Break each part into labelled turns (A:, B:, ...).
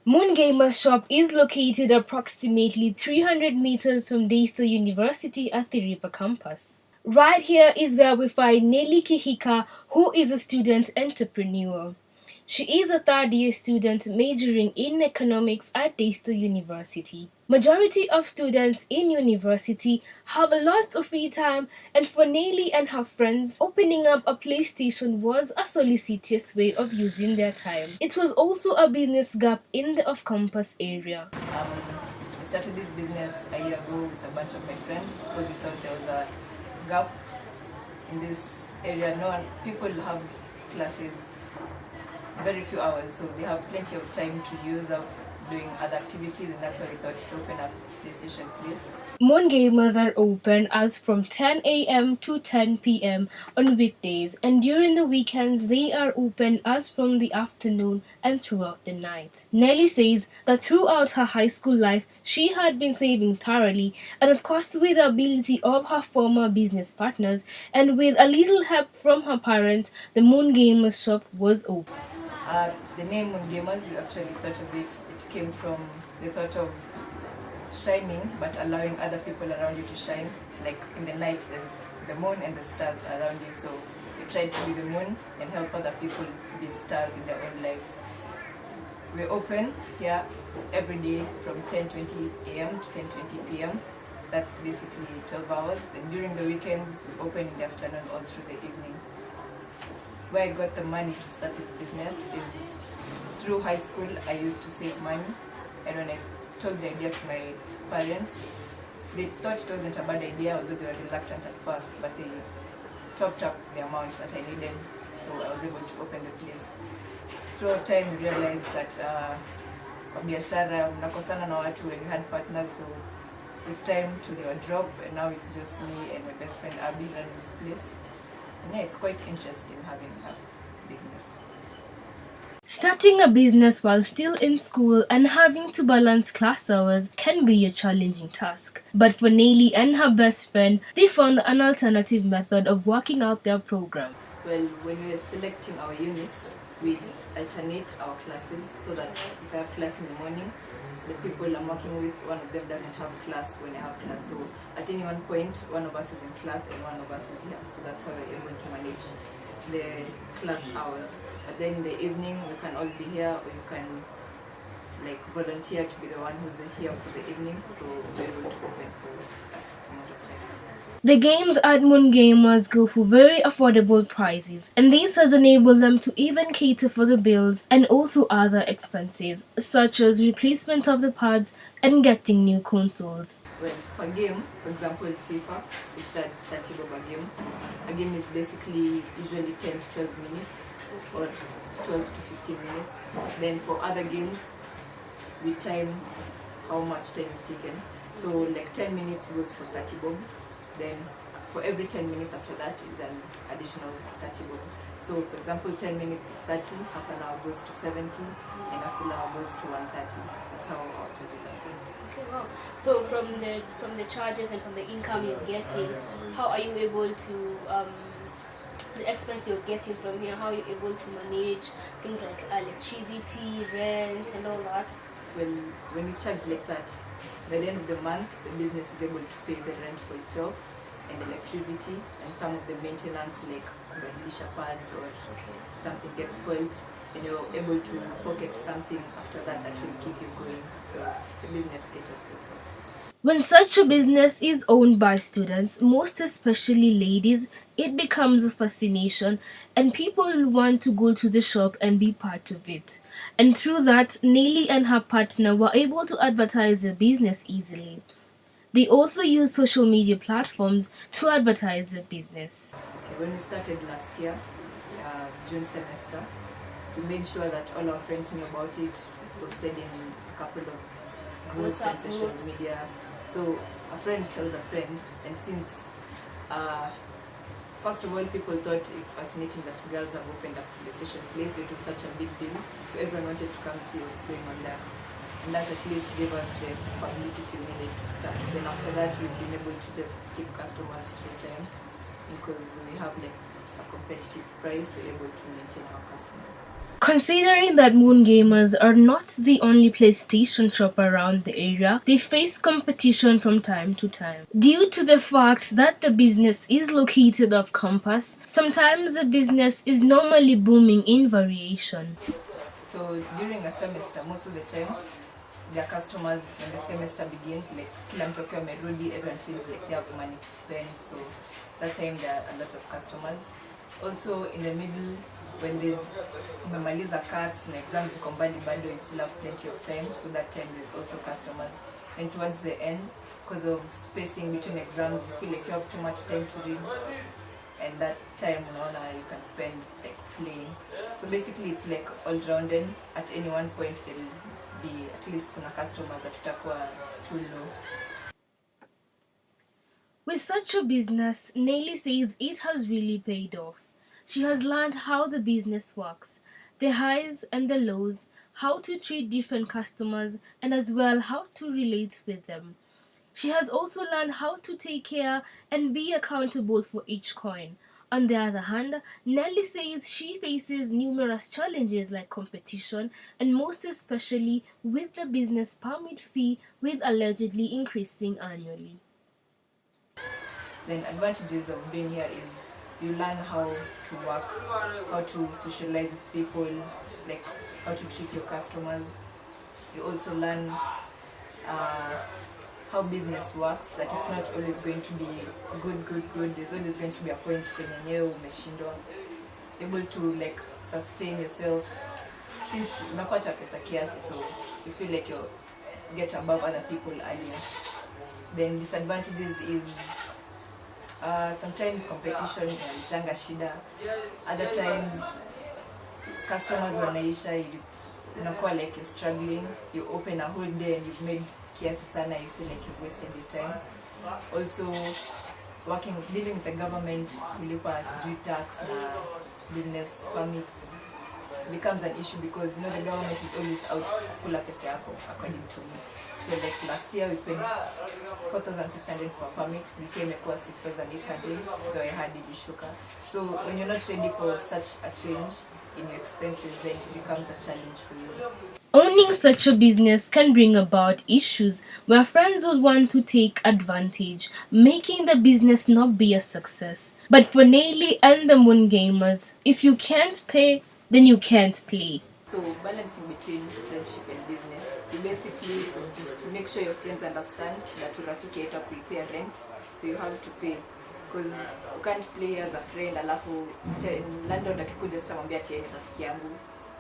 A: Moon Gamer's shop is located approximately 300 meters from Daystar University at the River campus. Right here is where we find Nelly Kihika, who is a student entrepreneur. She is a third-year student majoring in economics at Daystar University. Majority of students in university have a lot of free time, and for Nelly and her friends, opening up a PlayStation was a solicitous way of using their time. It was also a business gap in the off-campus area.
B: I started this business a year ago with a bunch of my friends because we thought there was a gap in this area. People have classes very few hours, so they have plenty of time to use up doing other activities, and that's why we thought to open up PlayStation Place.
A: Moon Gamers are open as from 10 a.m. to 10 p.m. on weekdays, and during the weekends they are open as from the afternoon and throughout the night. Nelly says that throughout her high school life she had been saving thoroughly, and of course with the ability of her former business partners and with a little help from her parents, the Moon Gamers shop was open.
B: The name Moon Gamers, we actually thought of it. It came from the thought of shining, but allowing other people around you to shine. Like in the night, there's the moon and the stars around you, so you try to be the moon and help other people be stars in their own lives. We're open here every day from 10:20 a.m. to 10:20 p.m. That's basically 12 hours. And during the weekends, we open in the afternoon all through the evening. Where I got the money to start this business is through high school. I used to save money, and when I told the idea to my parents, they thought it wasn't a bad idea, although they were reluctant at first, but they topped up the amount that I needed, so I was able to open the place. Throughout time, we realized that kwa biashara mnakosana na watu when you had partners, so with time to drop, and now it's just me and my best friend Abby running this place. And yeah, it's quite interesting having a business.
A: Starting a business while still in school and having to balance class hours can be a challenging task. But for Nelly and her best friend, they found an alternative method of working out their program.
B: Well, when we are selecting our units, we alternate our classes so that if I have class in the morning, the people I'm working with, one of them doesn't have class when I have class. So at any one point, one of us is in class and one of us is here. So that's how we're able to manage the class hours. But then in the evening, we can all be here, or you can volunteer to be the one who's here for the evening. So we're able to open for that amount of time.
A: The games at Moon Gamers go for very affordable prices, and this has enabled them to even cater for the bills and also other expenses, such as replacement of the pads and getting new consoles.
B: Well, per game, for example, FIFA, we charge 30 bob a game. A game is basically usually 10 to 12 minutes or 12 to 15 minutes. Then for other games, we time how much time you've taken. So 10 minutes goes for 30 bob. Then for every 10 minutes after that is an additional 30 bob. So for example, 10 minutes is 30, half an hour goes to 70, and a full hour goes to 130. That's how our charges are going.
A: Okay, wow. So from the charges and from the income you're getting, how are you able to the expense you're getting from here? How are you able to manage things like electricity, rent, and all that?
B: Well, when you charge like that, by the end of the month, the business is able to pay the rent for itself and electricity and some of the maintenance, like kubadilisha pads or something gets spoiled, and you're able to pocket something after that that will keep you going. So the business caters for itself.
A: When such a business is owned by students, most especially ladies, it becomes a fascination and people want to go to the shop and be part of it. And through that, Nelly and her partner were able to advertise their business easily. They also use social media platforms to advertise their business.
B: Okay, when we started last year, June semester, we made sure that all our friends knew about it, posted in a couple of groups and social media. So a friend tells a friend, and since first of all, people thought it's fascinating that girls have opened up the PlayStation Place, so it was such a big deal. So everyone wanted to come see what's going on there. And that at least gave us the publicity we needed to start. Then after that, we've been able to just keep customers through time because we have a competitive price, we're able to maintain our customers.
A: Considering that Moon Gamers are not the only PlayStation shop around the area, they face competition from time to time. Due to the fact that the business is located off campus, sometimes the business is normally booming in variation.
B: So during a semester, most of the time, their customers, when the semester begins, like kila mtu akiwa amerudi, everyone feels like they have money to spend. So that time there are a lot of customers. Also in the middle, when there's umemaliza cards and exams ziko mbali bado, you still have plenty of time, so that time there's also customers. And towards the end, because of spacing between exams, you feel like you have too much time to read, and that time you can spend like playing. So basically it's like all-rounded. At any one point there will be at least kuna customers that tutakuwa too low.
A: With such a business, Nelly says it has really paid off. She has learned how the business works, the highs and the lows, how to treat different customers, and as well how to relate with them. She has also learned how to take care and be accountable for each coin. On the other hand, Nelly says she faces numerous challenges like competition and most especially with the business permit fee with allegedly increasing annually.
B: Then advantages of being here is you learn how to work, how to socialize with people, like how to treat your customers. You also learn how business works, that it's not always going to be good. There's always going to be a point kwenye umeshindwa. Able to like sustain yourself since unapata pesa kiasi, so you feel like you get above other people earlier. Then disadvantages is sometimes competition inaleta shida. Other times customers wanaisha, unakuwa like you're struggling. You open a whole day and you've made kiasi sana, you feel like you've wasted your time. Also dealing with the government, kulipa sijui tax na business permits becomes an issue because the government is always out to kula pesa yako, according to me. So like last year we paid 4,600 for a permit, this year imekuwa 6,800, though I had ilishuka. So when you're not ready for such a change in your expenses, then it becomes a challenge for you.
A: Owning such a business can bring about issues where friends would want to take advantage, making the business not be a success. But for Nelly and the Moon Gamers, if you can't pay, then you can't play.
B: So balancing between friendship and business, you basically just make sure your friends understand that urafiki yetu prepare rent, so you have to pay. Because you can't play as a friend, alafu landlord akikuja sitamwambia ati ni rafiki yangu,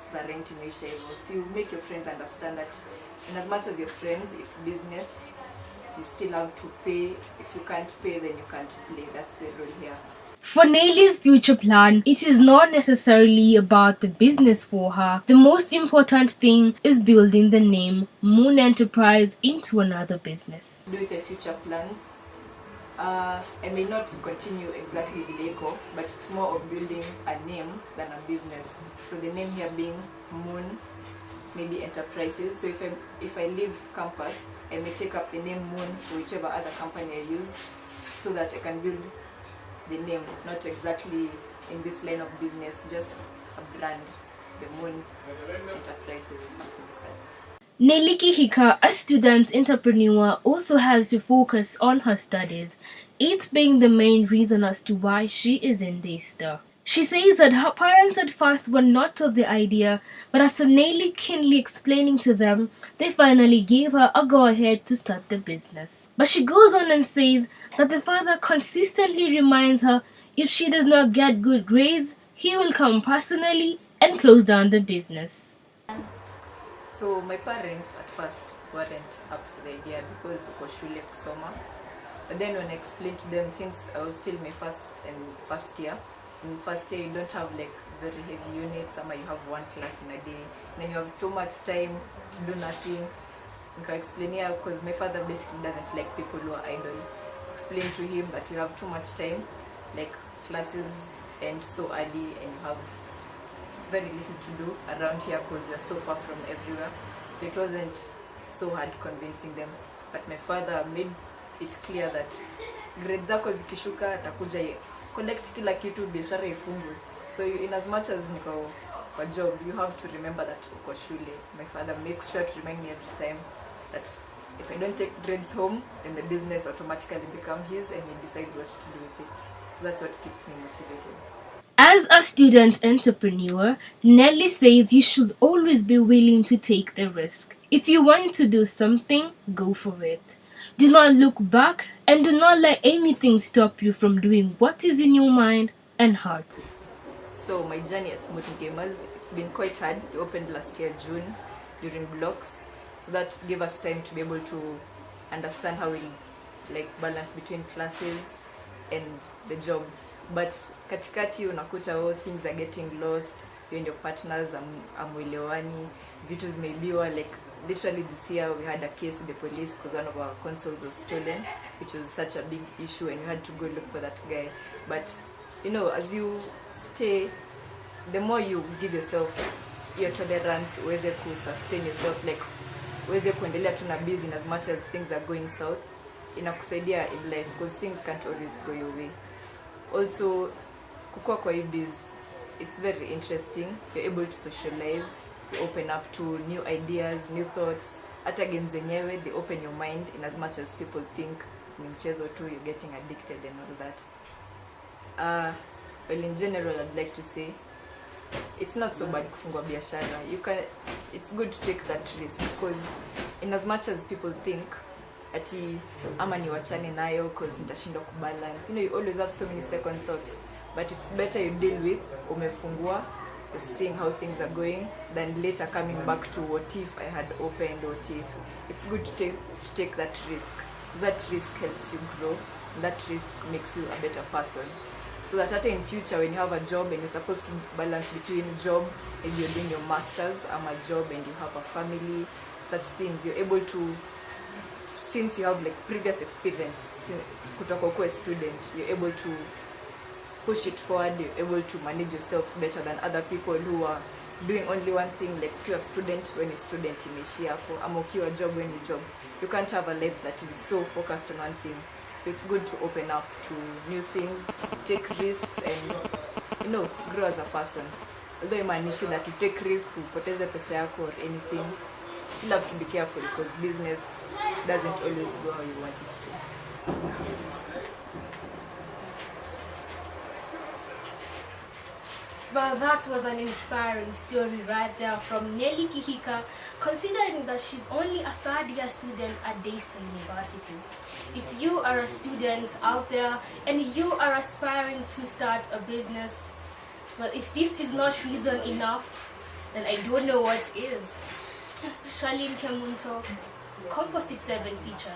B: sasa rent imeisha hivyo. So you make your friends understand that in as much as your friends, it's business, you still have to pay. If you can't pay, then you can't play. That's the rule here.
A: For Nelly's future plan, it is not necessarily about the business for her. The most important thing is building the name Moon Enterprise into another business.
B: With the future plans, I may not continue exactly Vileko, but it's more of building a name than a business. So the name here being Moon, maybe Enterprises. So if I leave campus, I may take up the name Moon for whichever other company I use, so that I can build the name, not exactly in this line of business, just a brand, the Moon Enterprises or something like that.
A: Nelly Kihika, a student entrepreneur, also has to focus on her studies, it being the main reason as to why she is in Daystar. She says that her parents at first were not of the idea, but after Nelly keenly explaining to them, they finally gave her a go-ahead to start the business. But she goes on and says that the father consistently reminds her if she does not get good grades, he will come personally and close down the business.
B: So my parents at first weren't up for the idea because uko shule kusoma. But then when I explained to them, since I was still my first year, in first year you don't have like very heavy units, or you have one class in a day, then you have too much time to do nothing. You can explain here because my father basically doesn't like people who are idle. Explain to him that you have too much time, like classes end so early and you have very little to do around here because you're so far from everywhere. So it wasn't so hard convincing them. But my father made it clear that grades zako zikishuka atakuja collect kila kitu biashara ifungwe. So in as much as niko for job, you have to remember that uko shule. My father makes sure to remind me every time that if I don't take grades home, then the business automatically becomes his and he decides what to do with it. So that's what keeps me motivated.
A: As a student entrepreneur, Nelly says you should always be willing to take the risk. If you want to do something, go for it. Do not look back and do not let anything stop you from doing what is in your mind and heart.
B: So my journey at Kemunto Gamers, it's been quite hard. We opened last year June during blocks, so that gave us time to be able to understand how we balance between classes and the job. But katikati unakuta things are getting lost, you and your partners amwelewani, vitu zimeibiwa. Like literally this year we had a case with the police because one of our consoles was stolen, which was such a big issue, and we had to go look for that guy. But as you stay, the more you give yourself your tolerance, uweze sustain yourself, like uweze kuendelea tu na busy as much as things are going south, inakusaidia in life because things can't always go your way. Also, kukua kwa biz, it's very interesting. You're able to socialize, you open up to new ideas, new thoughts. Hata games zenyewe, they open your mind in as much as people think ni mchezo tu, you're getting addicted and all that. Well, in general, I'd like to say it's not so bad kufungua biashara. It's good to take that risk because in as much as people think ati ama niwachane nayo because nitashindwa kubalance, you always have so many second thoughts, but it's better you deal with umefungua, you're seeing how things are going, than later coming back to what if I had opened, what if. It's good to take that risk. That risk helps you grow, and that risk makes you a better person. So that in future when you have a job and you're supposed to balance between job and you're doing your masters, a job and you have a family, such things, you're able to, since you have previous experience, kutoka kuwa student, you're able to push it forward, you're able to manage yourself better than other people who are doing only one thing, like ukiwa student when you're student imeishia hapo, ama ukiwa job when you job. You can't have a life that is so focused on one thing. So it's good to open up to new things, take risks, and grow as a person. Although imanishi that you take risks, upoteze pesa yako or anything, still have to be careful because business doesn't always go how you want it to.
A: Well, that was an inspiring story right there from Nelly Kihika, considering that she's only a third-year student at Daystar University. If you are a student out there and you are aspiring to start a business, well, if this is not reason enough, then I don't know what is. Shirlyne Kemunto, Compo 67 Features.